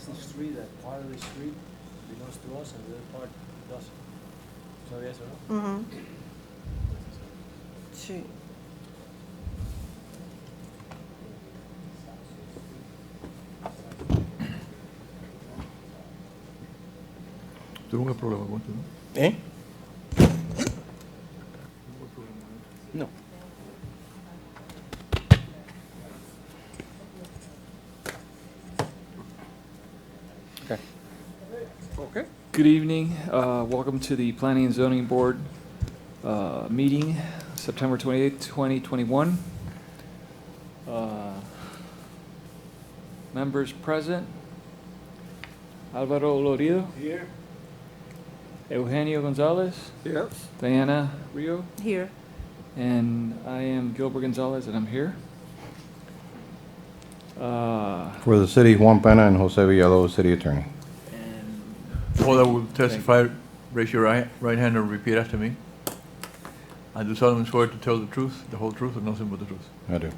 that's the street, that part of the street belongs to us and the other part doesn't. ¿Sabía eso, no? Ujú. Sí. Tuve un problema con esto, ¿no? ¿Eh? No. Okay. Okay. Good evening. Welcome to the Planning and Zoning Board meeting, September 28th, 2021. Members present. Alvaro Lorido, Here. Eugenio Gonzalez, Yes. Diana Rio, Here. and I am Gilbert Gonzalez, and I'm here. For the city, Juan Pena and Jose Villalobos, city attorney. And All that will testify, raise your right hand and repeat after me. I do solemnly swear to tell the truth, the whole truth, and nothing but the truth. I do.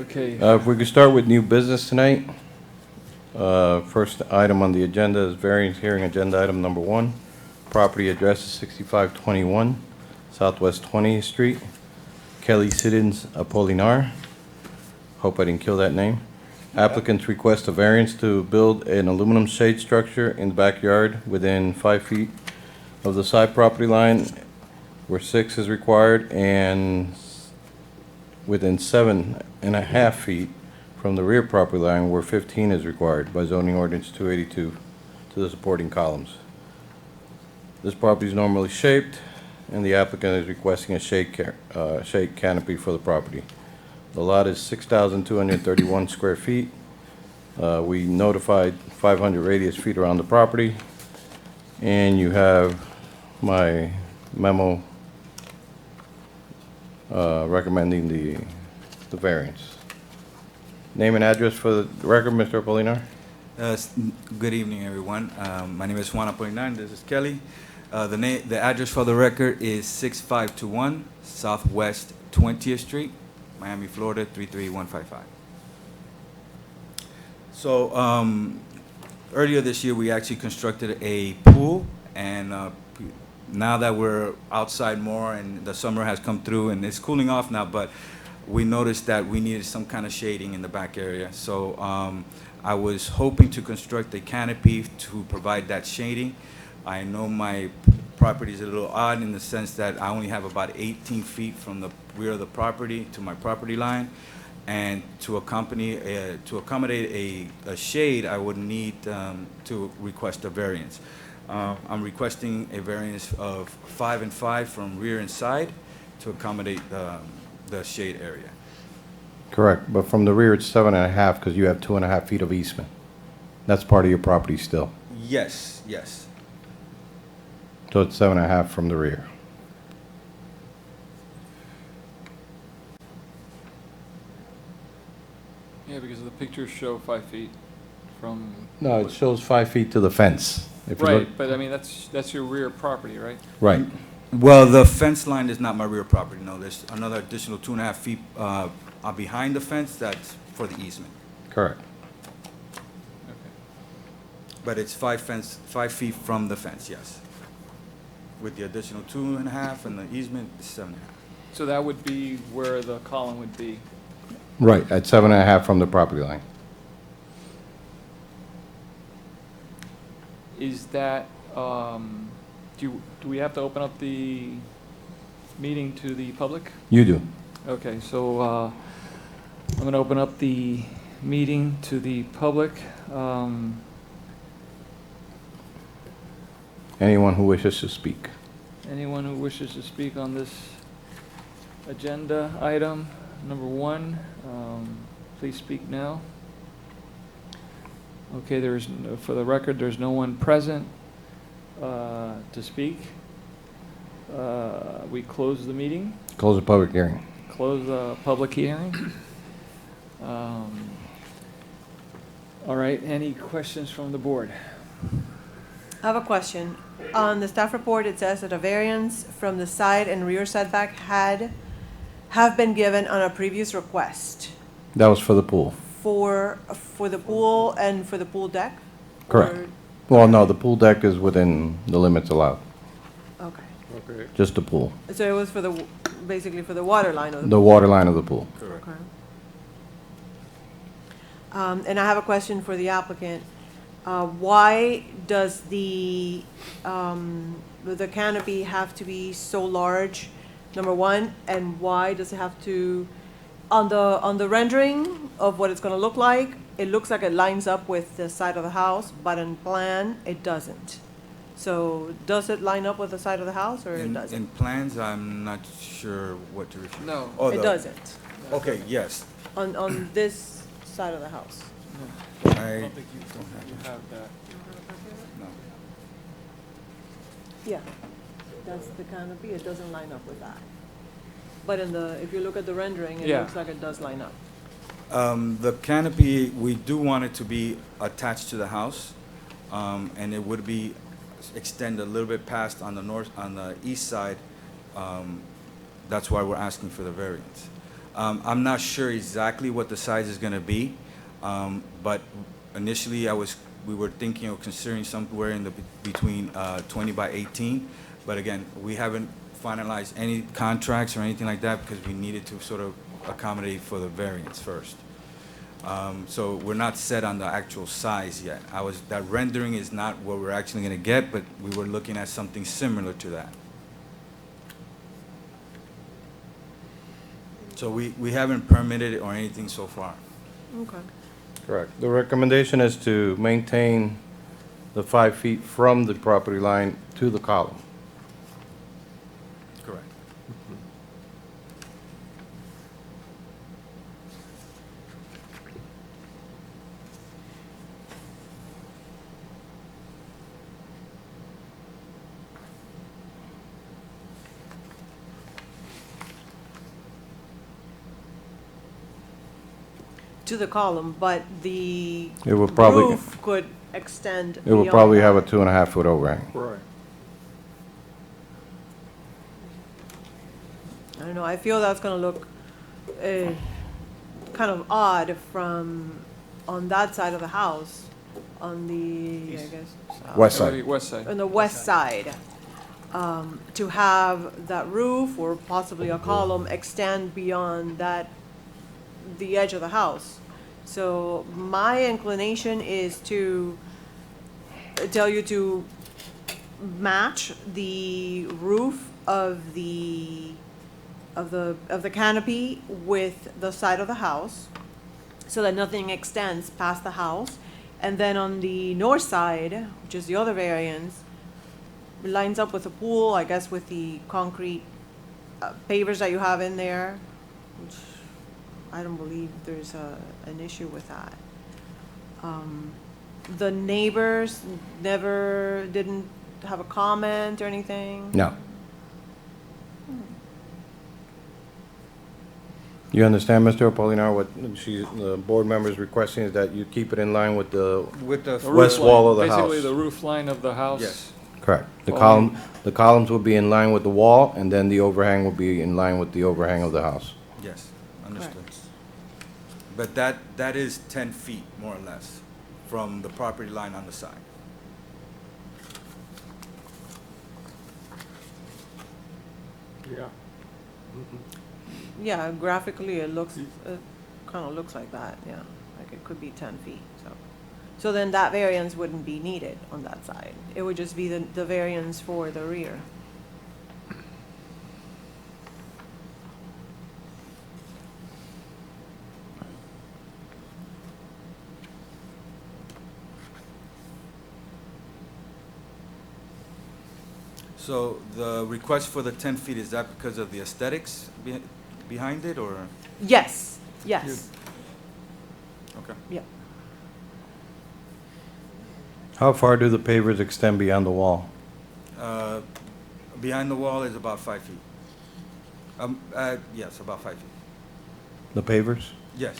okay. If we could start with new business tonight. First item on the agenda is variance hearing agenda item number 1. Property address is 6521 Southwest 20th Street. Kelly Siddons Apolinar. Hope I didn't kill that name. Applicants request a variance to build an aluminum shade structure in the backyard within 5 feet of the side property line where 6 is required and within 7.5 feet from the rear property line where 15 is required by zoning ordinance 282 to the supporting columns. This property is normally shaped, and the applicant is requesting a shade canopy for the property. The lot is 6,231 square feet. We notified 500 radius feet around the property, and you have my memo recommending the variance. Name and address for the record, Mr. Apolinar? Good evening, everyone. My name is Juan Apolinar. This is Kelly. The address for the record is 6521 Southwest 20th Street, Miami, Florida 33155. So earlier this year, we actually constructed a pool, and now that we're outside more and the summer has come through and it's cooling off now, but we noticed that we needed some kind of shading in the back area. So I was hoping to construct a canopy to provide that shading. I know my property is a little odd in the sense that I only have about 18 feet from the rear of the property to my property line. And to accommodate a shade, I would need to request a variance. I'm requesting a variance of 5 and 5 from rear and side to accommodate the shade area. Correct, but from the rear, it's 7.5 because you have 2.5 feet of easement. That's part of your property still. Yes, yes. So it's 7.5 from the rear. Yeah, because the pictures show 5 feet from. No, it shows 5 feet to the fence. If you look- Right, but I mean, that's your rear property, right? Right. Well, the fence line is not my rear property, no. There's another additional 2.5 feet behind the fence that's for the easement. Correct. Okay. But it's 5 feet from the fence, yes. With the additional 2.5 and the easement, it's 7.5. So that would be where the column would be. Right, at 7.5 from the property line. Is that, do we have to open up the meeting to the public? You do. Okay, so I'm going to open up the meeting to the public. Anyone who wishes to speak. Anyone who wishes to speak on this agenda item, number 1, please speak now. Okay, for the record, there's no one present to speak. We close the meeting, Close the public hearing. close the public hearing. All right, any questions from the board? I have a question. On the staff report, it says that a variance from the side and rear setback have been given on a previous request. That was for the pool. for the pool and for the pool deck? Correct. Or- Well, no, the pool deck is within the limits allowed, Okay, Okay. just the pool, so it was for the, basically for the water line of the the water line of the pool. Correct. Okay. And I have a question for the applicant. Why does the canopy have to be so large, number one? And why does it have to, on the rendering of what it's gonna look like, it looks like it lines up with the side of the house, but in plan, it doesn't. So does it line up with the side of the house, or it In doesn't? plans, I'm not sure what to refer. No. Oh, It the- doesn't, Okay, yes. on this side of the house. I think you have that. no. Yeah, that's the canopy, it doesn't line up with that. But if you look at the rendering, it Yeah. looks like it does line up. The canopy, we do want it to be attached to the house, and it would be extend a little bit past on the east side. That's why we're asking for the variance. I'm not sure exactly what the size is gonna be, but initially we were thinking of considering somewhere in between 20 by 18. But again, we haven't finalized any contracts or anything like that because we needed to sort of accommodate for the variance first. So we're not set on the actual size yet. That rendering is not what we're actually gonna get, but we were looking at something similar to that. So we haven't permitted it or anything so far. Okay. Correct. The recommendation is to maintain the 5 feet from the property line to the column. Correct. To the column, but the It will probably, roof could extend it will beyond probably have a that. 2.5-foot overhang. Right. I don't know, I feel that's gonna look kind of odd from, on that side of the house, on the, I guess. West side. West side. On the west side, to have that roof or possibly a column extend beyond that, the edge of the house. So my inclination is to tell you to match the roof of the canopy with the side of the house, so that nothing extends past the house. And then on the north side, which is the other variance, lines up with the pool, I guess with the concrete pavers that you have in there, which I don't believe there's an issue with that. The neighbors didn't have a comment or anything? No. You understand, Mr. Apolinar, what the board member is requesting is that you keep it in line with the, With the The West roof wall line, of the Basically, house. the roof line of the house. Yes. correct. The Well, columns will be in line with the wall, and then the overhang will be in line with the overhang of the house. Yes, understood. Correct. But that is 10 feet, more or less, from the property line on the side. Yeah. Yeah, graphically, it looks, it kind of looks like that, yeah, like it could be 10 feet, so. So then that variance wouldn't be needed on that side. It would just be the variance for the rear. So the request for the 10 feet, is that because of the aesthetics behind it, or? Yes, yes, Okay. yeah. How far do the pavers extend beyond the wall? Behind the wall is about 5 feet. Yes, about 5 feet. The pavers? Yes.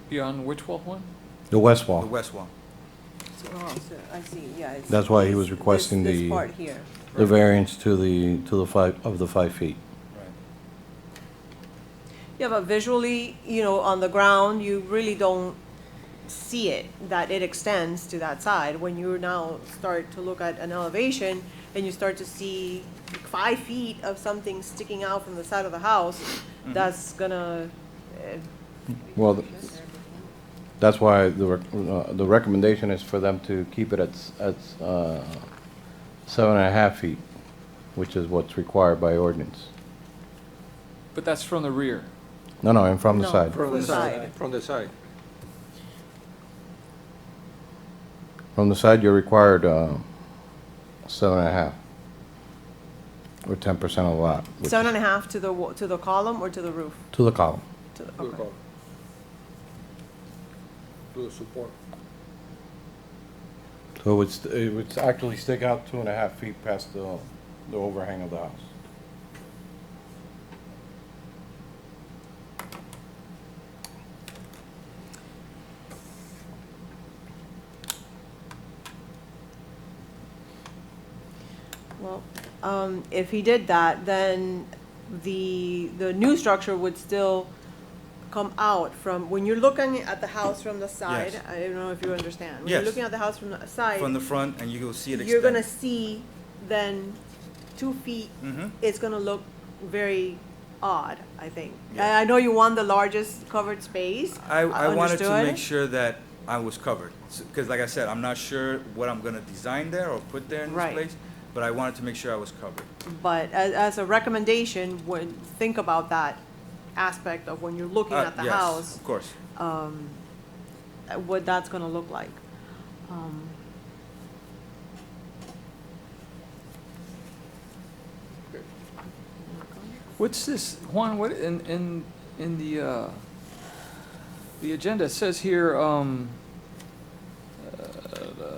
Beyond which wall one? The west The wall. west wall. Oh, so I see, yeah. it's- That's why he was it's requesting this the- part here. The variance to the 5 feet. Right. Yeah, but visually, on the ground, you really don't see it, that it extends to that side. When you now start to look at an elevation and you start to see 5 feet of something sticking out from the side of the house, that's gonna, Well, that's why the recommendation is for them to keep it at 7.5 feet, which is what's required by ordinance. But that's from the rear. No, and from the No. side. From the side. From the side. From the side, you're required 7.5, or 10% of the lot. which is 7.5 to the column or to the roof? To the column. Okay. To the support. So it would actually stick out 2.5 feet past the overhang of the house. Well, if he did that, then the new structure would still come out from, when you're looking at the house from the side, Yes. I don't know if you understand. When you're Yes. looking at the house from the side, From the front, and you will see it extend. you're gonna see then 2 feet, Mhm. it's gonna look very odd, I think. Yeah. I know you want the largest covered space. I wanted to understood. make sure that I was covered, because like I said, I'm not sure what I'm gonna design there or put there in this Right. place, but I wanted to make sure I was covered. But as a recommendation, think about that aspect of when you're looking at the Yes, house, of course. what that's gonna look like. What's this, Juan, what, in the agenda, it says here,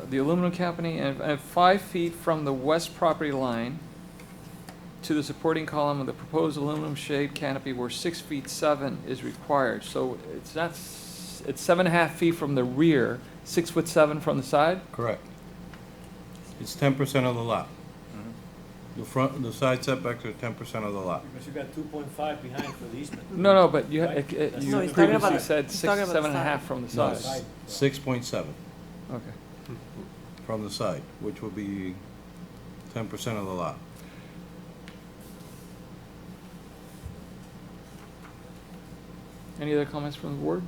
the aluminum company, and 5 feet from the west property line to the supporting column of the proposed aluminum shade canopy where 6 feet 7 is required. So it's not, it's 7.5 feet from the rear, 6 foot 7 from the side? Correct. It's 10% of the lot. The side setbacks are 10% of the lot. Because you got 2.5 behind for the easement. No, but you, Right? you No, he's talking previously about- said he's 6, talking about the 7.5 side. from the No, side. 6.7 Okay. from the side, which will be 10% of the lot. Any other comments from the board?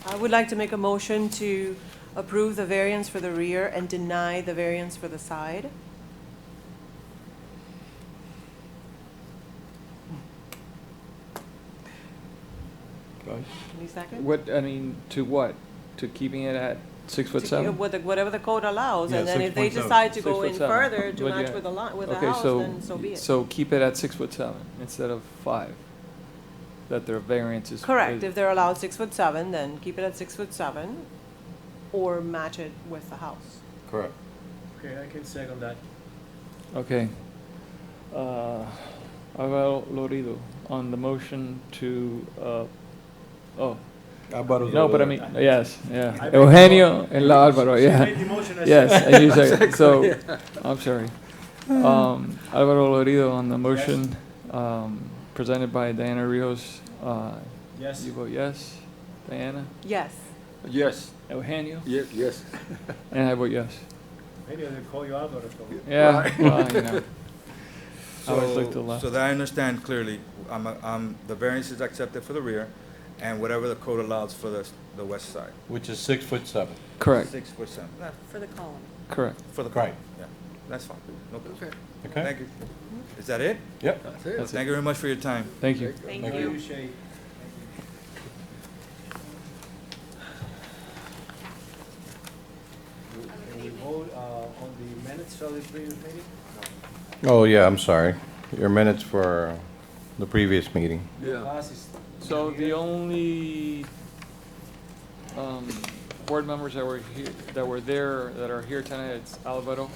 I would like to make a motion to approve the variance for the rear and deny the variance for the side. Go ahead. Any second? What, I mean, to what? To keeping it at 6 foot 7? Whatever the code allows, Yeah, and then if they 6.7. decide to go in 6'7". further to But match yeah. with the lot, with the Okay, house, then so be it. So keep it at 6 foot 7 instead of 5, that their variance is. Correct, if they're allowed 6'7", then keep it at 6'7", or match it with the house. Correct. Okay, I can second that. Okay. Alvaro Lorido, on the motion to, oh, no, but I mean, yes, yeah. I made Eugenio the and La Alvaro, She yeah. made the motion, I Yes, second. and you second, so, I'm sorry. Alvaro Lorido on the motion, presented by Diana Rios. Yes. You vote yes. Diana? Yes. Yes. Eugenio? Yes. And I vote yes. Maybe they call you Alvaro. so- Yeah, well, you know. I always look to the So, left. so that I understand clearly, the variance is accepted for the rear, and whatever the code allows for the west side. Which is 6'7". Correct, 6%. For the column. correct. For the Right. yeah, that's fine. No problem. Okay? Thank you. Is that it? Yep. That's Thank it. you very much for your time. Thank you. Thank Thank you. You, Shay. Can we vote on the minutes of the previous meeting? Oh, yeah, I'm sorry. Your minutes for the previous meeting. Class is- So the only board members that were here, that were there, that are here tonight, it's Alvaro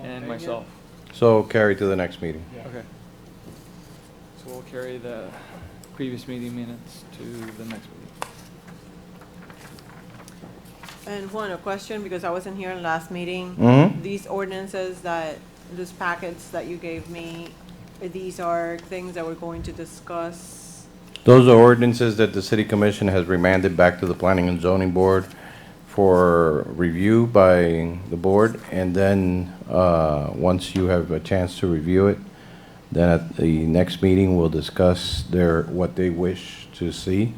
and Okay, myself. So carry to the next meeting. yeah. Okay. we'll carry the previous meeting minutes to the next meeting. And Juan, a question, because I wasn't here in the last meeting. Mm-hmm. These ordinances that, these packets that you gave me, these are things that we're going to discuss. Those are ordinances that the city commission has remanded back to the planning and zoning board for review by the board. And then, once you have a chance to review it, then at the next meeting, we'll discuss what they wish to see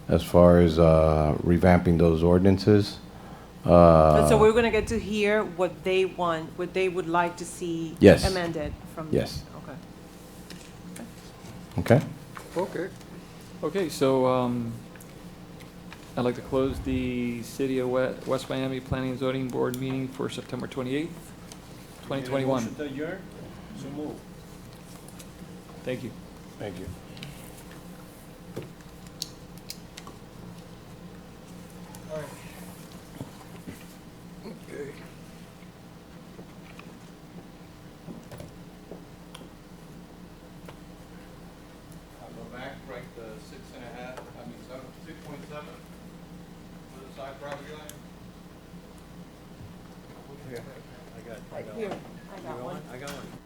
as far as revamping those ordinances. And so we're gonna get to hear what they want, what they would like to see Yes. amended from. Yes. Okay. Okay? Okay. Okay, so, I'd like to close the City of West Miami Planning and Zoning Board meeting for September 28th, 2021. Motion to adjourn? So move. Thank you. Thank you. I'll go back, write the 6.5, 6.7 for the side property line. I got Here, one. I You got one. I got one.